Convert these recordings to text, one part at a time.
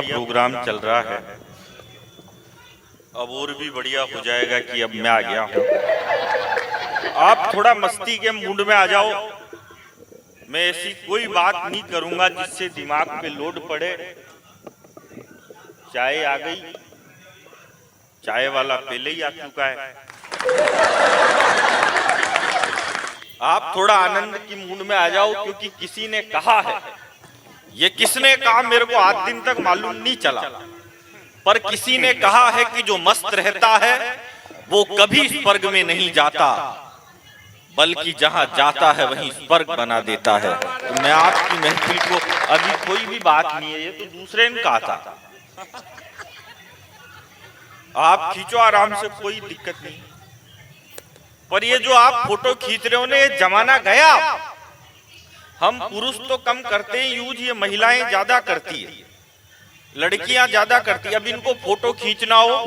Programme चल रहा है। अब और भी बढ़िया हो जाएगा कि अब मैं आ गया हूँ। आप थोड़ा मस्ती के मूड में आ जाओ। मैं ऐसी कोई बात नहीं करूंगा जिससे दिमाग पे लोड पड़े। चाय आ गई, चाय वाला पहले ही आ चुका है। आप थोड़ा आनंद की मूड में आ जाओ, क्योंकि किसी ने कहा है, ये किसने कहा मेरे को आज दिन तक मालूम नहीं चला, पर किसी ने कहा है कि जो मस्त रहता है वो कभी स्वर्ग में नहीं जाता, बल्कि जहां जाता है वहीं स्वर्ग बना देता है। तो मैं आपकी महफिल को, अभी कोई भी बात नहीं है, ये तो दूसरे ने कहा था। आप खींचो आराम से, कोई दिक्कत नहीं। पर ये जो आप फोटो खींच रहे हो ना, ये जमाना गया। हम पुरुष तो कम करते हैं यूज, ये महिलाएं ज्यादा करती है, लड़कियां ज्यादा करती है। अब इनको फोटो खींचना हो,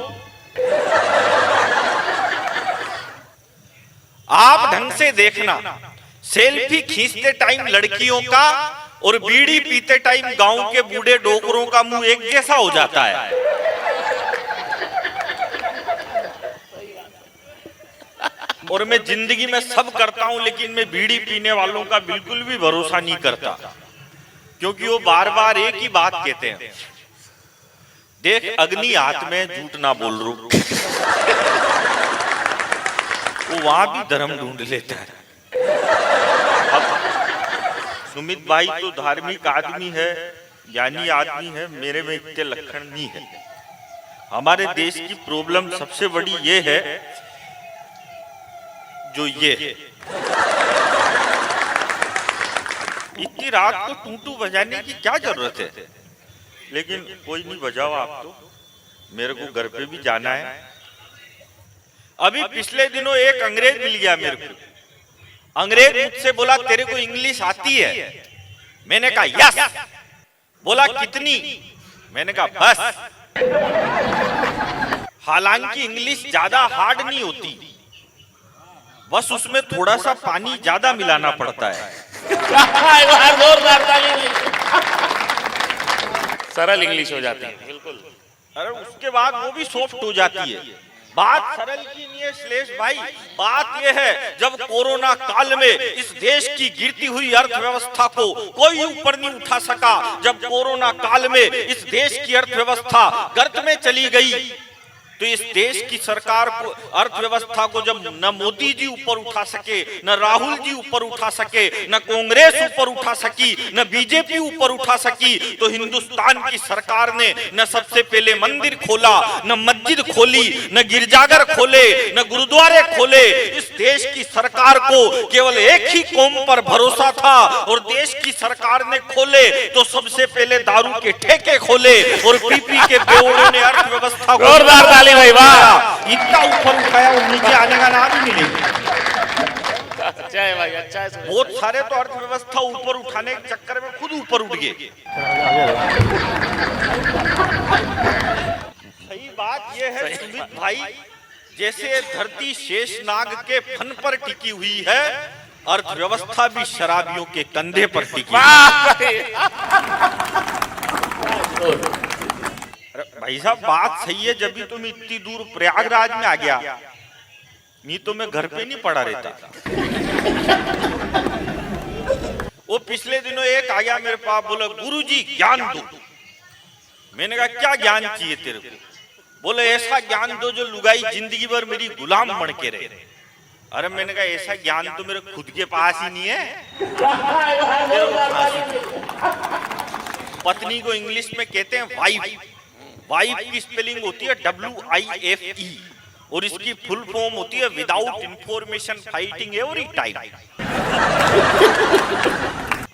आप ढंग से देखना, सेल्फी खींचते टाइम लड़कियों का और बीड़ी पीते टाइम गांव के बूढ़े डोकरों का मुंह एक जैसा हो जाता है। और मैं जिंदगी में सब करता हूं, लेकिन मैं बीड़ी पीने वालों का बिल्कुल भी भरोसा नहीं करता, क्योंकि वो बार बार एक ही बात कहते हैं, देख अग्नि हाथ में, झूठ ना बोल रू। वो वहां भी धर्म ढूंढ लेता है। अब सुमित भाई तो धार्मिक आदमी है, ज्ञानी आदमी है, मेरे में इतने लक्षण नहीं है। हमारे देश की प्रॉब्लम सबसे बड़ी ये है, जो ये इतनी रात को टूटू बजाने की क्या जरूरत है। लेकिन कोई नहीं, बजाओ आप तो, मेरे को घर पे भी जाना है। अभी पिछले दिनों एक अंग्रेज मिल गया मेरे को। अंग्रेज मुझसे बोला, तेरे को इंग्लिश आती है? मैंने कहा यस। बोला कितनी? मैंने कहा बस। हालांकि इंग्लिश ज्यादा हार्ड नहीं होती, बस उसमें थोड़ा सा पानी ज्यादा मिलाना पड़ता है। सरल इंग्लिश हो जाती है। बिल्कुल। अरे उसके बाद वो भी सॉफ्ट हो जाती है। बात सरल की नहीं है श्लेष भाई, बात यह है, जब कोरोना काल में इस देश की गिरती हुई अर्थव्यवस्था को कोई ऊपर नहीं उठा सका, जब कोरोना काल में इस देश की अर्थव्यवस्था गर्त में चली गई, तो इस देश की सरकार को, अर्थव्यवस्था को जब न मोदी जी ऊपर उठा सके, न राहुल जी ऊपर उठा सके, न कांग्रेस ऊपर उठा सकी, न बीजेपी ऊपर उठा सकी, तो हिंदुस्तान की सरकार ने न सबसे पहले मंदिर खोला, न मस्जिद खोली, न गिरजाघर खोले, न गुरुद्वारे खोले। इस देश की सरकार को केवल एक ही कौम पर भरोसा था, और देश की सरकार ने खोले तो सबसे पहले दारू के ठेके खोले, और पीपी के बेवड़ों ने अर्थव्यवस्था को भाई वाह, इतना ऊपर उठाया और नीचे आने का नाम ही नहीं लेगा। अच्छा है भाई, अच्छा है। बहुत सारे तो अर्थव्यवस्था ऊपर उठाने के चक्कर में खुद ऊपर उठ गए। सही बात यह है सुमित भाई, जैसे धरती शेषनाग के फन पर टिकी हुई है, अर्थव्यवस्था भी शराबियों के कंधे पर टिकी है। भाई साहब बात सही है, जब भी तुम इतनी दूर प्रयागराज में आ गया, नहीं तो मैं घर पे नहीं पड़ा रहता। वो पिछले दिनों एक आ गया मेरे पास, बोला गुरुजी ज्ञान दो। मैंने कहा क्या ज्ञान चाहिए तेरे को? बोले ऐसा ज्ञान दो जो लुगाई जिंदगी भर मेरी गुलाम बन के रहे। अरे मैंने कहा ऐसा ज्ञान तो मेरे खुद के पास ही नहीं है। पत्नी को इंग्लिश में कहते हैं वाइफ। वाइफ की स्पेलिंग होती है WIFE, और इसकी फुल फॉर्म होती है without information fighting every time.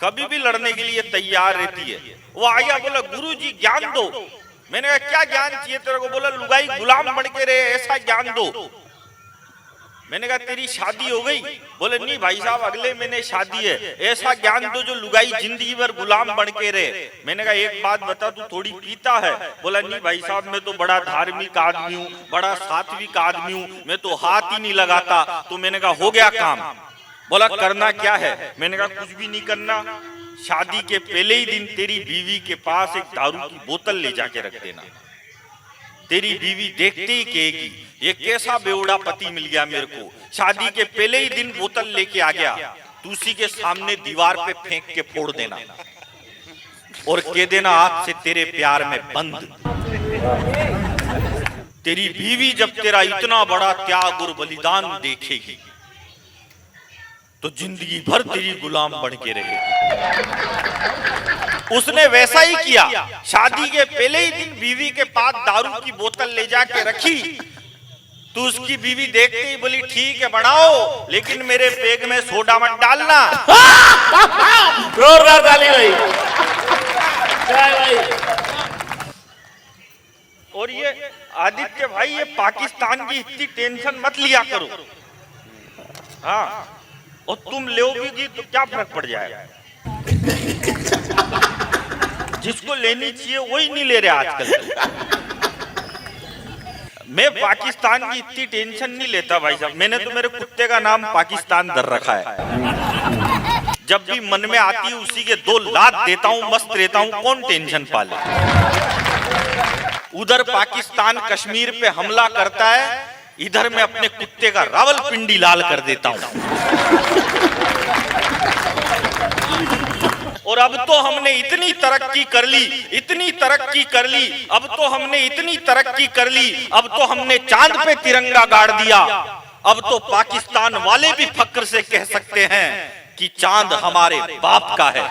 कभी भी लड़ने के लिए तैयार रहती है। वो आ गया, बोला गुरुजी ज्ञान दो। मैंने कहा क्या ज्ञान चाहिए तेरे को? बोला लुगाई गुलाम बन के रहे, ऐसा ज्ञान दो। मैंने कहा तेरी शादी हो गई? बोले नहीं भाई साहब अगले महीने शादी है, ऐसा ज्ञान दो जो लुगाई जिंदगी भर गुलाम बन के रहे। मैंने कहा एक बात बता, तू थोड़ी पीता है? बोला नहीं भाई साहब मैं तो बड़ा धार्मिक आदमी हूँ, बड़ा सात्विक आदमी हूँ, मैं तो हाथ ही नहीं लगाता। तो मैंने कहा हो गया काम। बोला करना क्या है? मैंने कहा कुछ भी नहीं करना, शादी के पहले ही दिन तेरी बीवी के पास एक दारू की बोतल ले जाके रख देना। तेरी बीवी देखते ही कहेगी ये कैसा बेवड़ा पति मिल गया मेरे को, शादी के पहले ही दिन बोतल लेके आ गया। तू उसी के सामने दीवार पे फेंक के फोड़ देना और कह देना आज से तेरे प्यार में बंद। तेरी बीवी जब तेरा इतना बड़ा त्याग और बलिदान देखेगी तो जिंदगी भर तेरी गुलाम बन के रहेगी। उसने वैसा ही किया, शादी के पहले ही दिन बीवी के पास दारू की बोतल ले जाके रखी। तो उसकी बीवी देखते ही बोली ठीक है बनाओ, लेकिन मेरे पेग में सोडा मत डालना। जोरदार ताली भाई, जय भाई। और ये आदित्य भाई, ये पाकिस्तान की इतनी टेंशन मत लिया करो। हाँ, और तुम लोगी तो क्या फर्क पड़ जाएगा। जिसको लेनी चाहिए वही नहीं ले रहे आजकल। मैं पाकिस्तान की इतनी टेंशन नहीं लेता भाई साहब। मैंने तो मेरे कुत्ते का नाम पाकिस्तान धर रखा है। जब भी मन में आती है उसी के 2 लात देता हूँ, मस्त रहता हूँ। कौन टेंशन पाले। उधर पाकिस्तान कश्मीर पे हमला करता है, इधर मैं अपने कुत्ते का रावलपिंडी लाल कर देता हूँ। और अब तो हमने इतनी तरक्की कर ली, इतनी तरक्की कर ली, अब तो हमने इतनी तरक्की कर ली, अब तो हमने चांद पे तिरंगा गाड़ दिया। अब तो पाकिस्तान वाले भी फक्र से कह सकते हैं कि चांद हमारे बाप का है।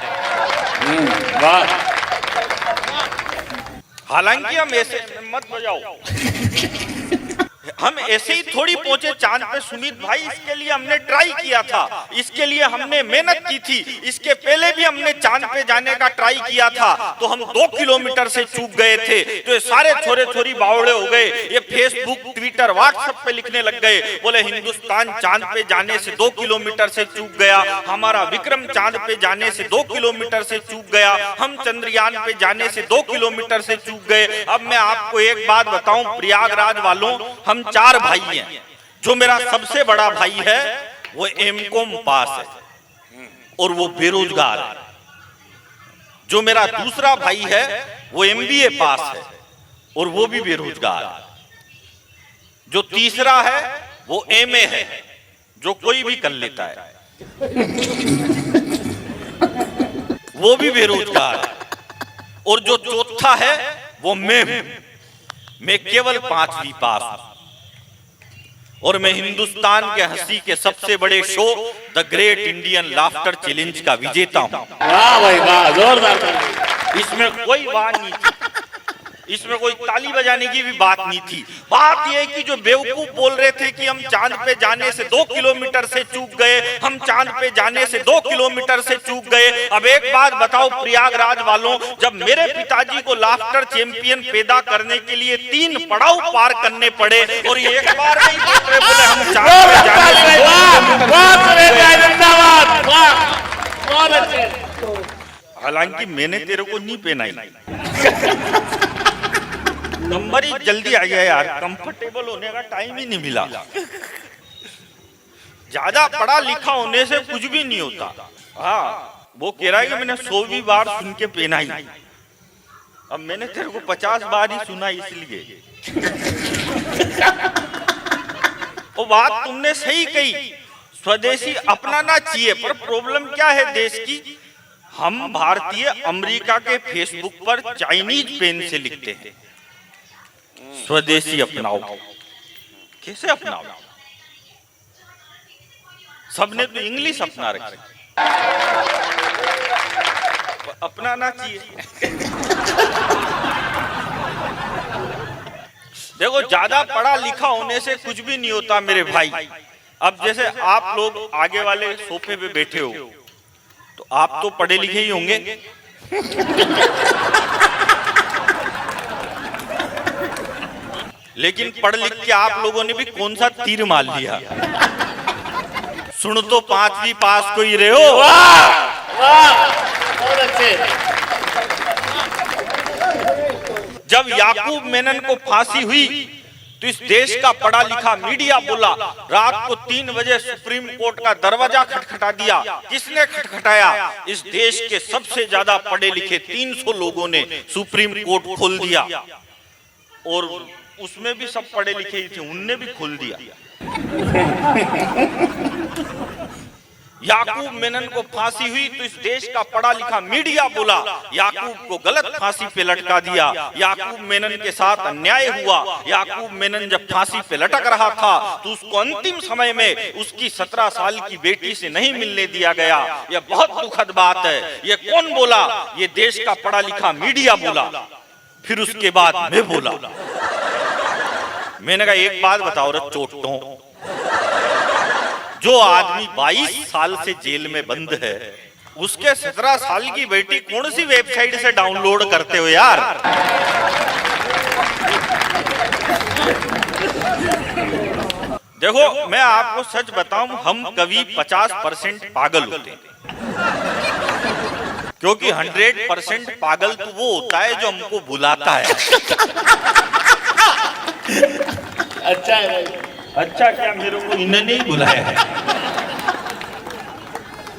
हालांकि हम ऐसे मत बजाओ, हम ऐसे ही थोड़ी पहुंचे चांद पे सुमित भाई। इसके लिए हमने ट्राई किया था, इसके लिए हमने मेहनत की थी। इसके पहले भी हमने चांद पे जाने का ट्राई किया था, तो हम 2 किलोमीटर से चूक गए थे। तो ये सारे छोरे छोरी बावड़े हो गए, ये फेसबुक ट्विटर व्हाट्सएप पे लिखने लग गए, बोले हिंदुस्तान चांद पे जाने से 2 किलोमीटर से चूक गया, हमारा विक्रम चांद पे जाने से 2 किलोमीटर से चूक गया, हम चंद्रयान पे जाने से 2 किलोमीटर से चूक गए। अब मैं आपको एक बात बताऊं प्रयागराज वालों, हम 4 भाई हैं। जो मेरा सबसे बड़ा भाई है वो एमकॉम पास है और वो बेरोजगार है। जो मेरा दूसरा भाई है वो एमबीए पास है और वो भी बेरोजगार है। जो तीसरा है वो एमए है, जो कोई भी कर लेता है, वो भी बेरोजगार है। और जो चौथा है वो मैं केवल 5वीं पास हूं। और मैं हिंदुस्तान के हंसी के सबसे बड़े show the great Indian laughter challenge का विजेता हूं। वाह भाई वाह, जोरदार ताली। इसमें कोई बात नहीं थी, इसमें कोई ताली बजाने की भी बात नहीं थी। बात यह है कि जो बेवकूफ बोल रहे थे कि हम चांद पे जाने से 2 किलोमीटर से चूक गए, हम चांद पे जाने से 2 किलोमीटर से चूक गए। अब एक बात बताओ प्रयागराज वालों, जब मेरे पिताजी को लाफ्टर चैंपियन पैदा करने के लिए 3 पड़ाव पार करने पड़े और ये एक बार नहीं बोले हम चांद पे जाने से 2 किलोमीटर। हालांकि मैंने तेरे को नहीं पहनाई, नंबर ही जल्दी आ गया यार, कंफर्टेबल होने का टाइम ही नहीं मिला। ज्यादा पढ़ा लिखा होने से कुछ भी नहीं होता। हाँ, वो कह रहा है कि मैंने 100वीं बार सुन के पहनाई। अब मैंने तेरे को 50 बार ही सुना, इसलिए वो बात तुमने सही कही, स्वदेशी अपनाना चाहिए। पर प्रॉब्लम क्या है देश की, हम भारतीय अमेरिका के फेसबुक पर चाइनीज पेन से लिखते हैं स्वदेशी अपनाओ। कैसे अपनाओ? सबने तो इंग्लिश अपना रखी, अपनाना चाहिए। देखो ज्यादा पढ़ा लिखा होने से कुछ भी नहीं होता मेरे भाई। अब जैसे आप लोग आगे वाले सोफे पे बैठे हो तो आप तो पढ़े लिखे ही होंगे, लेकिन पढ़ लिख के आप लोगों ने भी कौन सा तीर मार लिया। सुन तो 5वीं पास को ही रहे हो। वाह वाह, बहुत अच्छे। जब याकूब मेनन को फांसी हुई तो इस देश का पढ़ा लिखा मीडिया बोला रात को 3 बजे सुप्रीम कोर्ट का दरवाजा खटखटा दिया। किसने खटखटाया? इस देश के सबसे ज्यादा पढ़े लिखे 300 लोगों ने सुप्रीम कोर्ट खोल दिया, और उसमें भी सब पढ़े लिखे ही थे, उनने भी खोल दिया। याकूब मेनन को फांसी हुई तो इस देश का पढ़ा लिखा मीडिया बोला याकूब को गलत फांसी पे लटका दिया। याकूब मेनन के साथ अन्याय हुआ। याकूब मेनन जब फांसी पे लटक रहा था तो उसको अंतिम समय में उसकी 17 साल की बेटी से नहीं मिलने दिया गया। यह बहुत दुखद बात है। ये कौन बोला? ये देश का पढ़ा लिखा मीडिया बोला। फिर उसके बाद मैं बोला, मैंने कहा एक बात बताओ रे चोटों, जो आदमी 22 साल से जेल में बंद है उसके 17 साल की बेटी कौन सी वेबसाइट से डाउनलोड करते हो यार? देखो मैं आपको सच बताऊं, हम कभी 50% पागल होते हैं, क्योंकि 100% पागल तो वो होता है जो हमको बुलाता है। अच्छा है भाई। अच्छा क्या मेरे को इन्होंने नहीं बुलाया है?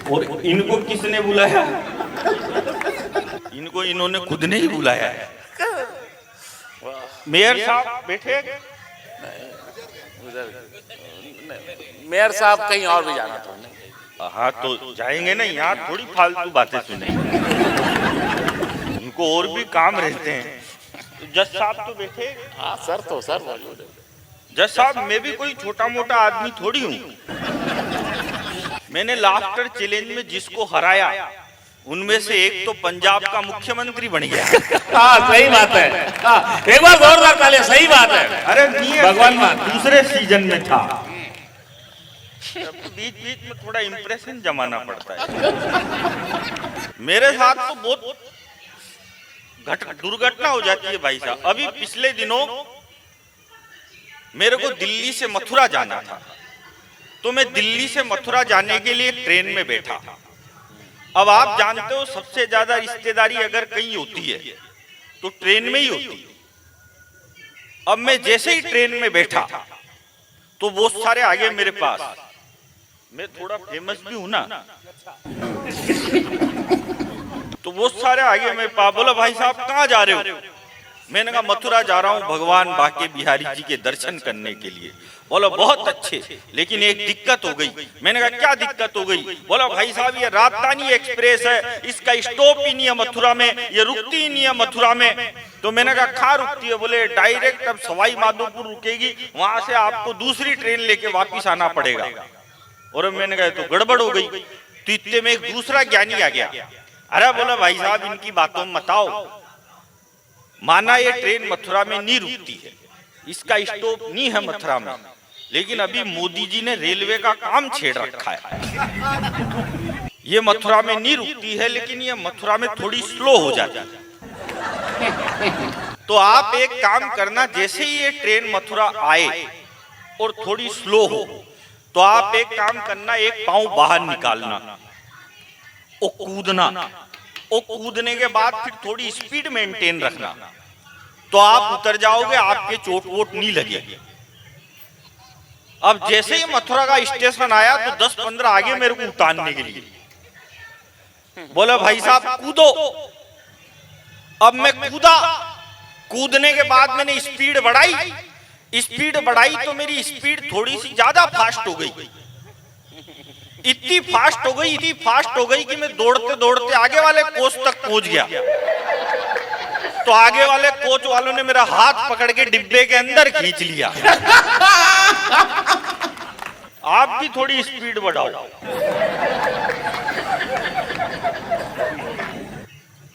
और इनको किसने बुलाया? इनको इन्होंने खुद नहीं बुलाया है। मेयर साहब बैठे? मेयर साहब कहीं और भी जाना था। हाँ तो जाएंगे ना, यहाँ थोड़ी फालतू बातें सुनेंगे, उनको और भी काम रहते हैं। जज साहब तो बैठे? हाँ सर, तो सर मौजूद है। जज साहब मैं भी कोई छोटा मोटा आदमी थोड़ी हूँ। मैंने लाफ्टर चैलेंज में जिसको हराया उनमें से एक तो पंजाब का मुख्यमंत्री बन गया। हाँ सही बात है। हाँ, एक बार जोरदार तालियां। सही बात है। अरे नहीं, भगवान मान। दूसरे सीजन में था। बीच बीच में थोड़ा इंप्रेशन जमाना पड़ता है। मेरे साथ तो बहुत दुर्घटना हो जाती है भाई साहब। अभी पिछले दिनों मेरे को दिल्ली से मथुरा जाना था, तो मैं दिल्ली से मथुरा जाने के लिए ट्रेन में बैठा। अब आप जानते हो सबसे ज्यादा रिश्तेदारी अगर कहीं होती है तो ट्रेन में ही होती है। अब मैं जैसे ही ट्रेन में बैठा तो वो सारे आगे मेरे पास, मैं थोड़ा फेमस भी हूं ना, तो वो सारे आगे मेरे पास बोला भाई साहब कहाँ जा रहे हो? मैंने कहा मथुरा जा रहा हूँ भगवान बाके बिहारी जी के दर्शन करने के लिए। बोला बहुत अच्छे, लेकिन एक दिक्कत हो गई। मैंने कहा क्या दिक्कत हो गई? बोला भाई साहब ये राजधानी एक्सप्रेस है, इसका स्टॉप ही नहीं है मथुरा में, ये रुकती ही नहीं है मथुरा में। तो मैंने कहा कहाँ रुकती है? बोले डायरेक्ट अब सवाई माधोपुर रुकेगी, वहां से आपको दूसरी ट्रेन लेके वापिस आना पड़ेगा। और मैंने कहा तो गड़बड़ हो गई। तो इतने में एक दूसरा ज्ञानी आ गया। अरे बोला भाई साहब इनकी बातों में मत आओ, माना ये ट्रेन मथुरा में नहीं रुकती है, इसका स्टॉप नहीं है मथुरा में, लेकिन अभी मोदी जी ने रेलवे का काम छेड़ रखा है। ये मथुरा में नहीं रुकती है, लेकिन ये मथुरा में थोड़ी स्लो हो जाती है। तो आप एक काम करना, जैसे ही ये ट्रेन मथुरा आए और थोड़ी स्लो हो तो आप एक काम करना, एक पांव बाहर निकालना और कूदना, और कूदने के बाद फिर थोड़ी स्पीड मेंटेन रखना, तो आप उतर जाओगे, आपके चोट वोट नहीं लगेगी। अब जैसे ही मथुरा का स्टेशन आया तो 10-15 आगे मेरे को उतारने के लिए बोला भाई साहब कूदो। अब मैं कूदा, कूदने के बाद मैंने स्पीड बढ़ाई तो मेरी स्पीड थोड़ी सी ज्यादा फास्ट हो गई। इतनी फास्ट हो गई कि मैं दौड़ते दौड़ते आगे वाले कोच तक पहुंच गया। तो आगे वाले कोच वालों ने मेरा हाथ पकड़ के डिब्बे के अंदर खींच लिया। आप भी थोड़ी स्पीड बढ़ाओ।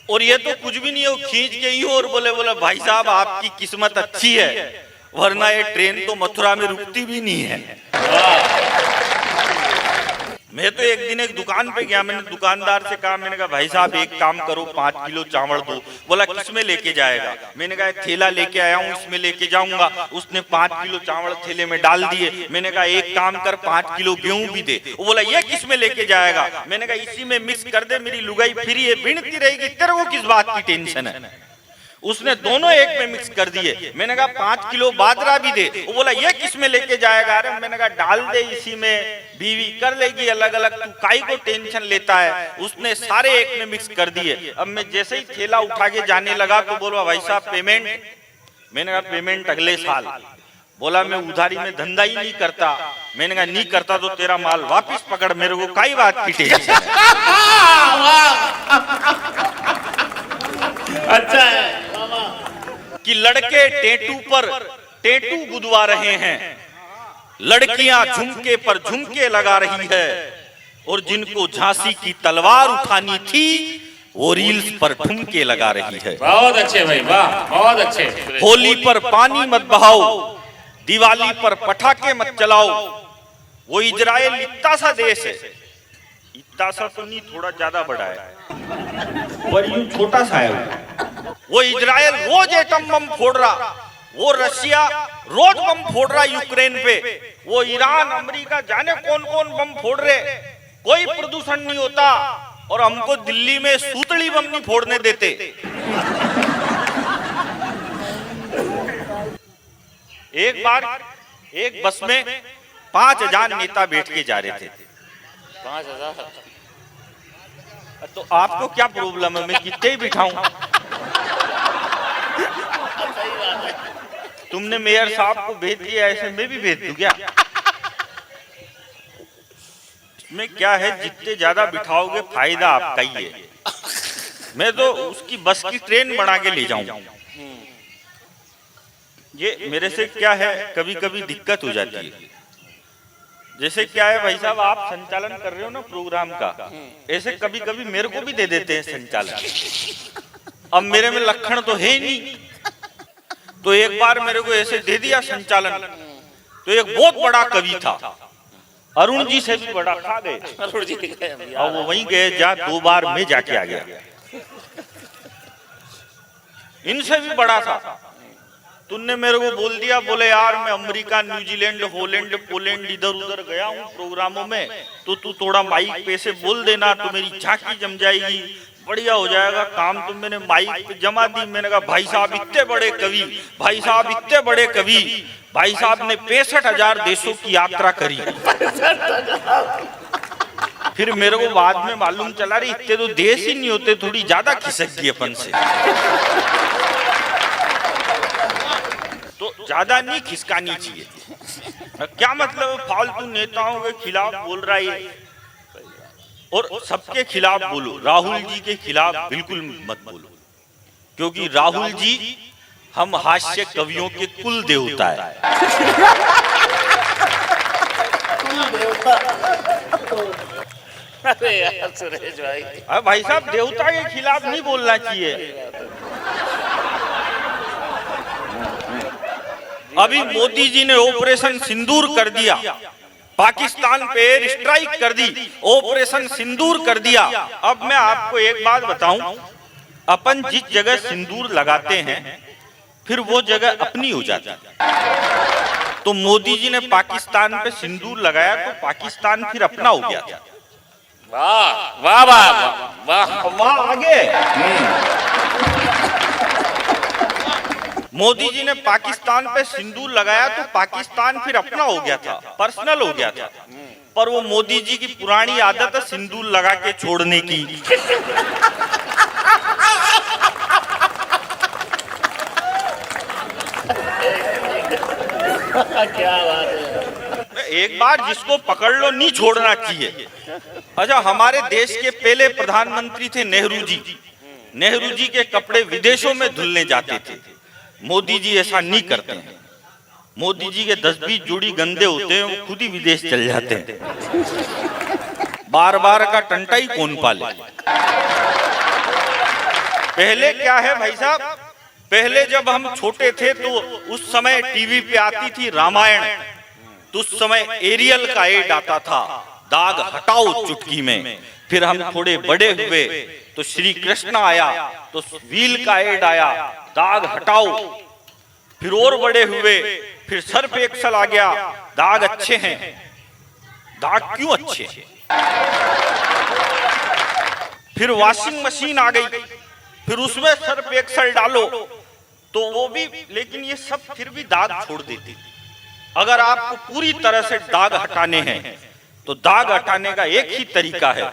और ये तो कुछ भी नहीं हो, खींच के ही और बोले भाई साहब आपकी किस्मत अच्छी है, वरना ये ट्रेन तो मथुरा में रुकती भी नहीं है। मैं तो एक दिन एक दुकान पे गया, मैंने दुकानदार से कहा, मैंने कहा भाई साहब एक काम करो 5 किलो चावल दो। बोला किसमें लेके जाएगा? मैंने कहा थैला लेके आया हूँ, इसमें लेके जाऊंगा। उसने 5 किलो चावल थैले में डाल दिए। मैंने कहा एक काम कर 5 किलो गेहूं भी दे। वो बोला ये किसमें लेके जाएगा? मैंने कहा इसी में मिक्स कर दे, मेरी लुगाई फ्री है, भिड़ती रहेगी, तेरे को किस बात की टेंशन है? उसने दोनों एक में मिक्स कर दिए। मैंने कहा 5 किलो बाजरा भी दे। वो बोला ये किस में लेके जाएगा? अरे मैंने कहा डाल दे इसी में, बीवी कर लेगी अलग अलग, तू काई को टेंशन लेता है। उसने सारे एक में मिक्स कर दिए। अब मैं जैसे ही थैला उठा के जाने लगा तो बोला भाई साहब पेमेंट। मैंने कहा पेमेंट अगले साल। बोला मैं उधारी में धंधा ही नहीं करता। मैंने कहा नहीं करता तो तेरा माल वापिस पकड़, मेरे को काई बात की टेंशन है। अच्छा है कि लड़के टेटू पर टेटू गुदवा रहे हैं, लड़कियां झुमके पर झुमके लगा रही है, और जिनको झांसी की तलवार उठानी थी वो रील्स पर ठुमके लगा रही है। बहुत अच्छे भाई, वाह बहुत अच्छे। होली पर पानी मत बहाओ, दिवाली पर पटाखे मत चलाओ। वो इजराइल इतना सा देश है, इतना सा तो नहीं, थोड़ा ज्यादा बड़ा है पर यूं छोटा सा है। वो इजराइल रोज एटम बम फोड़ रहा, वो रशिया रोज बम फोड़ रहा यूक्रेन पे, वो ईरान अमेरिका जाने कौन कौन बम फोड़ रहे, कोई प्रदूषण नहीं होता, और हमको दिल्ली में सूतड़ी बम नहीं फोड़ने देते। एक बार एक बस में 5000 नेता बैठ के जा रहे थे। 5000? तो आपको क्या प्रॉब्लम है, मैं कितने ही बिठाऊं? तुमने मेयर साहब को भेज दिया, ऐसे मैं भी भेज दूं क्या? इसमें क्या है, जितने ज्यादा बिठाओगे फायदा आपका ही है। मैं तो उसकी बस की ट्रेन बना के ले जाऊं। ये मेरे से क्या है, कभी कभी दिक्कत हो जाती है। जैसे क्या है भाई साहब, आप संचालन कर रहे हो ना प्रोग्राम का, ऐसे कभी कभी मेरे को भी दे देते हैं संचालन। अब मेरे में लक्षण तो है ही नहीं, तो एक बार मेरे को ऐसे दे दिया संचालन। तो एक बहुत बड़ा कवि था, अरुण जी से भी बड़ा, खा गए अरुण जी और वो वहीं गए जहाँ 2 बार मैं जाके आ गया। इनसे भी बड़ा था। तुमने मेरे को बोल दिया, बोले यार मैं अमेरिका, न्यूजीलैंड, हॉलैंड, पोलैंड इधर उधर गया हूँ प्रोग्रामों में, तो तू थोड़ा माइक पे से बोल देना तो मेरी झांकी जम जाएगी, बढ़िया हो जाएगा काम। तो मैंने माइक पे जमा दी। मैंने कहा भाई साहब इतने बड़े कवि, भाई साहब इतने बड़े कवि, भाई साहब ने 65,000 देशों की यात्रा करी। फिर मेरे को बाद में मालूम चला रही इतने तो देश ही नहीं होते, थोड़ी ज्यादा खिसक गई अपन से। तो ज्यादा नहीं खिसकानी चाहिए। क्या मतलब फालतू नेताओं के खिलाफ बोल रहा है, और सबके खिलाफ बोलो, राहुल जी के खिलाफ बिल्कुल मत बोलो, क्योंकि राहुल जी हम हास्य कवियों के कुल देवता है। अरे यार सुरेश भाई, भाई साहब देवता के खिलाफ नहीं बोलना चाहिए। अभी मोदी जी ने ऑपरेशन सिंदूर कर दिया, पाकिस्तान पे एयर स्ट्राइक कर दी, ऑपरेशन सिंदूर कर दिया। अब मैं आपको एक बात बताऊं, अपन जिस जगह सिंदूर लगाते हैं फिर वो जगह अपनी हो जाती है। तो मोदी जी ने पाकिस्तान पे सिंदूर लगाया तो पाकिस्तान फिर अपना हो गया था। वाह वाह वाह वाह वाह आगे मोदी जी ने पाकिस्तान पे सिंदूर लगाया तो पाकिस्तान फिर अपना हो गया था, पर्सनल हो गया था। पर वो मोदी जी की पुरानी आदत है सिंदूर लगा के छोड़ने की। क्या बात है। एक बार जिसको पकड़ लो नहीं छोड़ना चाहिए। अच्छा, हमारे देश के पहले प्रधानमंत्री थे नेहरू जी। नेहरू जी के कपड़े विदेशों में धुलने जाते थे। मोदी जी ऐसा नहीं करते हैं। मोदी जी के 10-20 जोड़ी गंदे होते हैं, वो खुद ही विदेश चल जाते हैं। बार बार का टंटा ही कौन पाले। पहले क्या है भाई साहब, पहले जब हम छोटे थे तो उस समय टीवी पे आती थी रामायण, तो उस समय एरियल का एड आता था, दाग हटाओ चुटकी में। फिर हम थोड़े बड़े हुए तो श्री कृष्ण आया तो व्हील का एड आया, दाग हटाओ। फिर और बड़े हुए फिर सर्फ एक्सल आ गया, दाग अच्छे हैं। दाग क्यों अच्छे हैं? फिर वॉशिंग मशीन आ गई, फिर उसमें सर्फ एक्सल डालो तो वो भी, लेकिन ये सब फिर भी दाग छोड़ देती। अगर आपको पूरी तरह से दाग हटाने हैं तो दाग हटाने का एक ही तरीका है,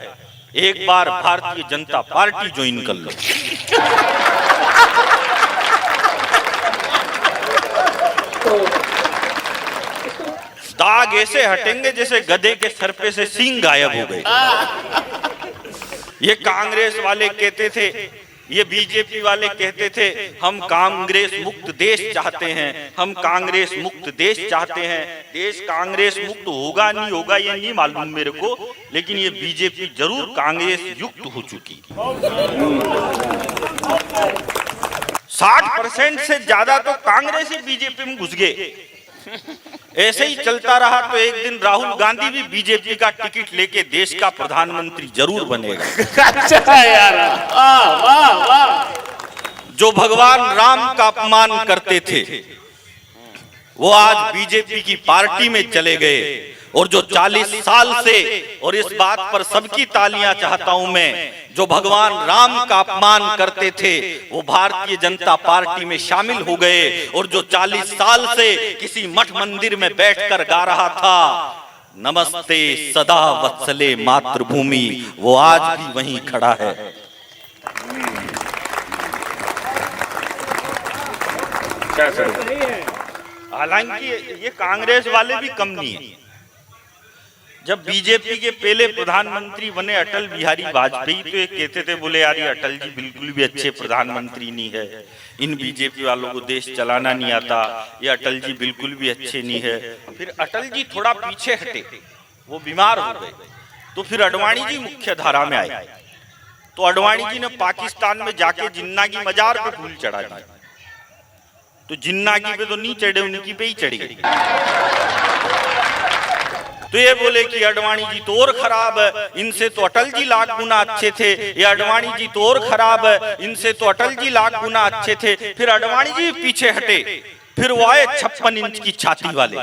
एक बार भारतीय जनता पार्टी ज्वाइन कर लो। दाग ऐसे हटेंगे जैसे गधे के सर पे से सींग गायब हो गए। ये कांग्रेस वाले कहते थे, ये बीजेपी वाले कहते थे हम कांग्रेस मुक्त देश चाहते हैं, हम कांग्रेस मुक्त देश चाहते हैं। देश कांग्रेस मुक्त होगा नहीं होगा ये नहीं मालूम मेरे को, लेकिन ये बीजेपी जरूर कांग्रेस युक्त हो चुकी। 60% से ज्यादा तो कांग्रेस ही बीजेपी में घुस गए। ऐसे ही चलता रहा तो एक दिन राहुल गांधी भी बीजेपी का टिकट लेके देश का प्रधानमंत्री जरूर बनेगा। अच्छा यार, वाह वाह। जो भगवान राम का अपमान करते थे वो आज बीजेपी की पार्टी में चले गए, और जो 40 साल से, और इस बात पर सबकी तालियां चाहता हूं मैं, जो भगवान राम का अपमान करते थे वो भारतीय जनता पार्टी में शामिल हो गए, और जो 40 साल से किसी मठ मंदिर में बैठकर गा रहा था नमस्ते सदा वत्सले मातृभूमि, वो आज भी वहीं खड़ा है। हालांकि ये कांग्रेस वाले भी कम नहीं है। जब बीजेपी के पहले प्रधानमंत्री बने अटल बिहारी वाजपेयी तो ये कहते थे, बोले यार ये अटल जी बिल्कुल भी अच्छे प्रधानमंत्री नहीं है, इन बीजेपी वालों को देश चलाना नहीं आता, ये अटल जी बिल्कुल भी अच्छे नहीं है। फिर अटल जी थोड़ा पीछे हटे, वो बीमार हो गए, तो फिर अडवाणी जी मुख्य धारा में आए। तो अडवाणी जी ने पाकिस्तान में जाके जिन्ना की मजार पे फूल चढ़ा दिया। तो जिन्ना की पे तो नहीं चढ़े, उनकी पे ही चढ़ गए। तो ये बोले कि अडवाणी जी तो और खराब है, इनसे तो अटल जी लाख गुना अच्छे थे, ये अडवाणी जी तो और खराब है, इनसे तो अटल जी लाख गुना अच्छे थे। फिर अडवाणी जी पीछे हटे, फिर वो आए 56 इंच की छाती वाले,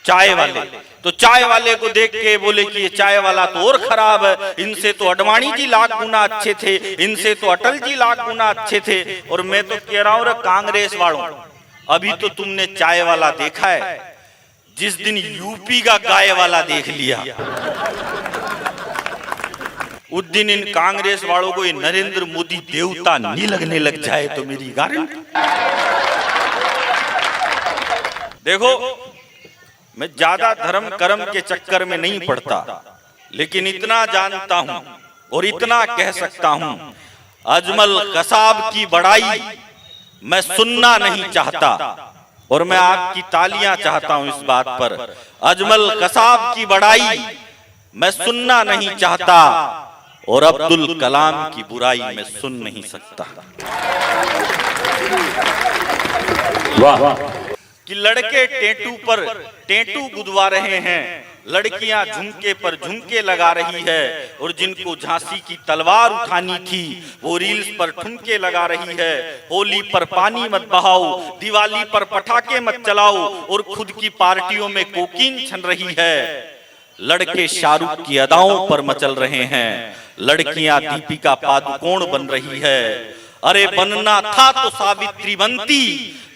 चाय वाले। तो चाय वाले को देख के बोले कि ये चाय वाला तो और खराब है, इनसे तो अडवाणी जी लाख गुना अच्छे थे, इनसे तो अटल जी लाख गुना अच्छे थे। और मैं तो कह रहा हूं कांग्रेस वालों, अभी तो तुमने चाय वाला देखा है, जिस दिन यूपी का गाय वाला देख लिया उस दिन इन कांग्रेस वालों को ये नरेंद्र मोदी देवता नहीं लगने लग जाए तो मेरी गारंटी। देखो, मैं ज्यादा धर्म कर्म के चक्कर में नहीं पड़ता, लेकिन इतना जानता हूं और इतना कह सकता हूं, अजमल कसाब की बड़ाई मैं सुनना नहीं चाहता, और मैं आपकी तालियां चाहता हूं इस बात पर। अजमल कसाब की बड़ाई मैं सुनना नहीं चाहता, और अब्दुल कलाम की बुराई मैं सुन नहीं सकता। वाह। कि लड़के टेटू पर टेटू गुदवा रहे हैं, लड़कियां झुमके पर झुमके लगा रही है, और जिनको झांसी की तलवार उठानी थी वो रील्स पर ठुमके लगा रही है। होली पर पानी मत बहाओ, दिवाली पर पटाखे मत चलाओ, और खुद की पार्टियों में कोकीन छन रही है। लड़के शाहरुख की अदाओं पर मचल रहे हैं, लड़कियां दीपिका पादुकोण बन रही है। अरे बनना था तो सावित्री बनती,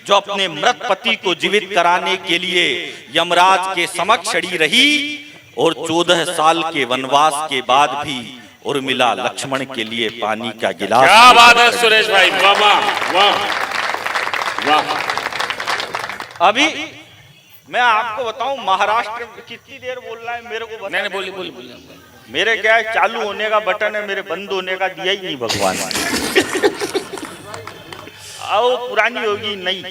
जो अपने मृत पति को जीवित कराने के लिए यमराज के समक्ष खड़ी रही, और 14 साल के वनवास के बाद भी उर्मिला लक्ष्मण के लिए पानी का गिलास। क्या बात है सुरेश भाई, वाह वाह वाह। अभी मैं आपको बताऊं, महाराष्ट्र में कितनी देर बोलना है मेरे को? नहीं बोली। मेरे क्या है, चालू होने का बटन है, मेरे बंद होने का दिया ही नहीं भगवान। आओ पुरानी होगी नहीं,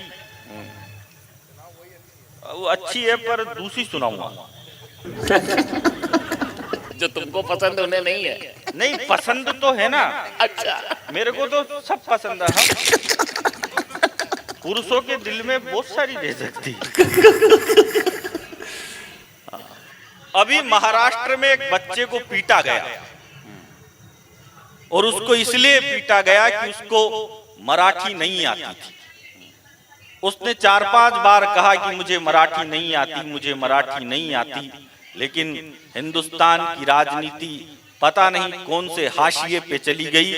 वो अच्छी है पर दूसरी सुनाऊंगा। जो तुमको पसंद उन्हें नहीं है। नहीं, पसंद तो है ना। अच्छा, मेरे को तो सब पसंद है। पुरुषों के दिल में बहुत सारी रह सकती। अभी महाराष्ट्र में एक बच्चे को पीटा गया, और उसको इसलिए पीटा गया कि उसको मराठी नहीं आती थी। उसने 4-5 बार कहा कि मुझे मराठी नहीं आती, मुझे मराठी नहीं आती, लेकिन हिंदुस्तान की राजनीति पता नहीं कौन से हाशिए पे चली गई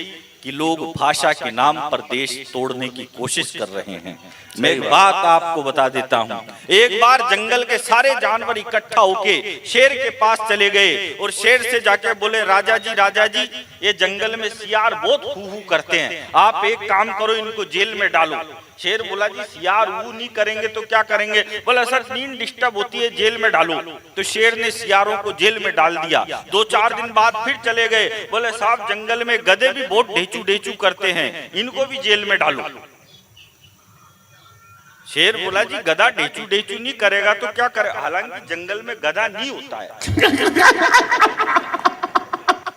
कि लोग भाषा के नाम पर देश तोड़ने की कोशिश कर रहे हैं। मैं एक बात आपको बता देता हूं, एक बार जंगल के सारे जानवर इकट्ठा होके शेर के पास चले गए और शेर से जाके बोले, राजा जी ये जंगल में सियार बहुत हू करते हैं, आप एक काम करो, इनको जेल में डालो। शेर बोला, जी सियार वो नहीं करेंगे तो क्या करेंगे? बोला, सर नींद डिस्टर्ब होती है, जेल में डालो। तो शेर ने सियारों को जेल में डाल दिया। 2-4 दिन बाद फिर चले गए, बोले साहब जंगल में गधे भी बहुत ढेचू करते हैं, इनको भी जेल में डालो। शेर बोला, जी गधा ढेचू नहीं करेगा तो क्या करे? हालांकि जंगल में गधा नहीं होता है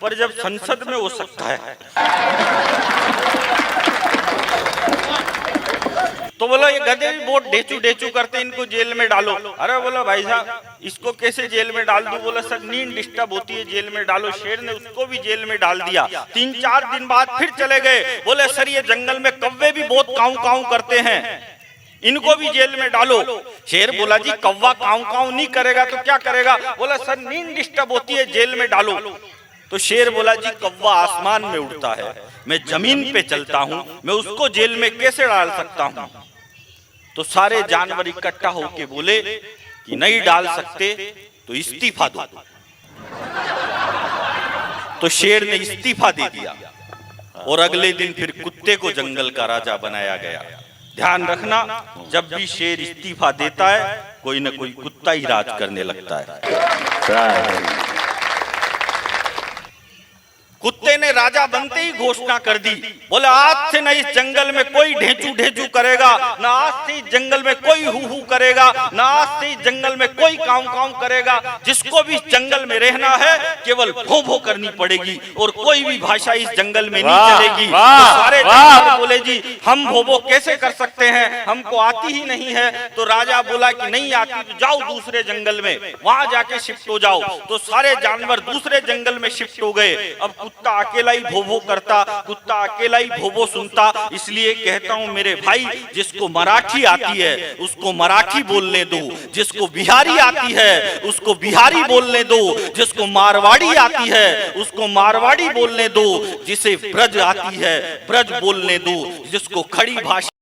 पर जब संसद में हो सकता है तो बोला, ये गधे भी बहुत ढेचू करते, इनको जेल में डालो। अरे बोला, भाई साहब इसको कैसे जेल में डाल दूं? बोला, सर नींद डिस्टर्ब होती है, जेल में डालो। शेर ने उसको भी जेल में डाल दिया। 3-4 दिन बाद फिर चले गए, बोले सर ये जंगल में कौवे भी बहुत काऊ करते हैं, इनको भी जेल में डालो। शेर बोला, जी कौवा काऊ नहीं करेगा तो क्या करेगा? बोला, सर नींद डिस्टर्ब होती है, जेल में डालो। तो शेर बोला, जी कौवा आसमान में उड़ता है, मैं जमीन पे चलता हूं, मैं उसको जेल में कैसे डाल सकता हूं? तो सारे जानवर इकट्ठा होके बोले कि नहीं डाल सकते तो इस्तीफा दो। तो शेर ने इस्तीफा दे दिया और अगले दिन फिर कुत्ते को जंगल का राजा बनाया गया। ध्यान रखना, जब भी शेर इस्तीफा देता है कोई न कोई कुत्ता ही राज करने लगता है। कुत्ते ने राजा बनते ही घोषणा कर दी, बोले आज से न इस जंगल में कोई ढेचू करेगा, न आज से इस जंगल में कोई हू करेगा, न आज से इस जंगल में कोई काऊ करेगा। जिसको भी इस जंगल में रहना है केवल भों करनी पड़ेगी और कोई भी भाषा इस जंगल में नहीं चलेगी। तो सारे जानवर बोले, जी हम भों कैसे कर सकते हैं, हमको आती ही नहीं है। तो राजा बोला कि नहीं आती तो जाओ दूसरे जंगल में, वहां जाके शिफ्ट हो जाओ। तो सारे जानवर दूसरे जंगल में शिफ्ट हो गए। अब कुत्ता अकेला ही भों करता, कुत्ता अकेला ही भों सुनता। इसलिए कहता हूं मेरे भाई, जिसको मराठी आती है उसको मराठी बोलने दो, जिसको बिहारी आती है उसको बिहारी बोलने दो, जिसको मारवाड़ी आती है उसको मारवाड़ी बोलने दो, जिसे ब्रज आती है ब्रज बोलने दो, जिसको खड़ी भाषा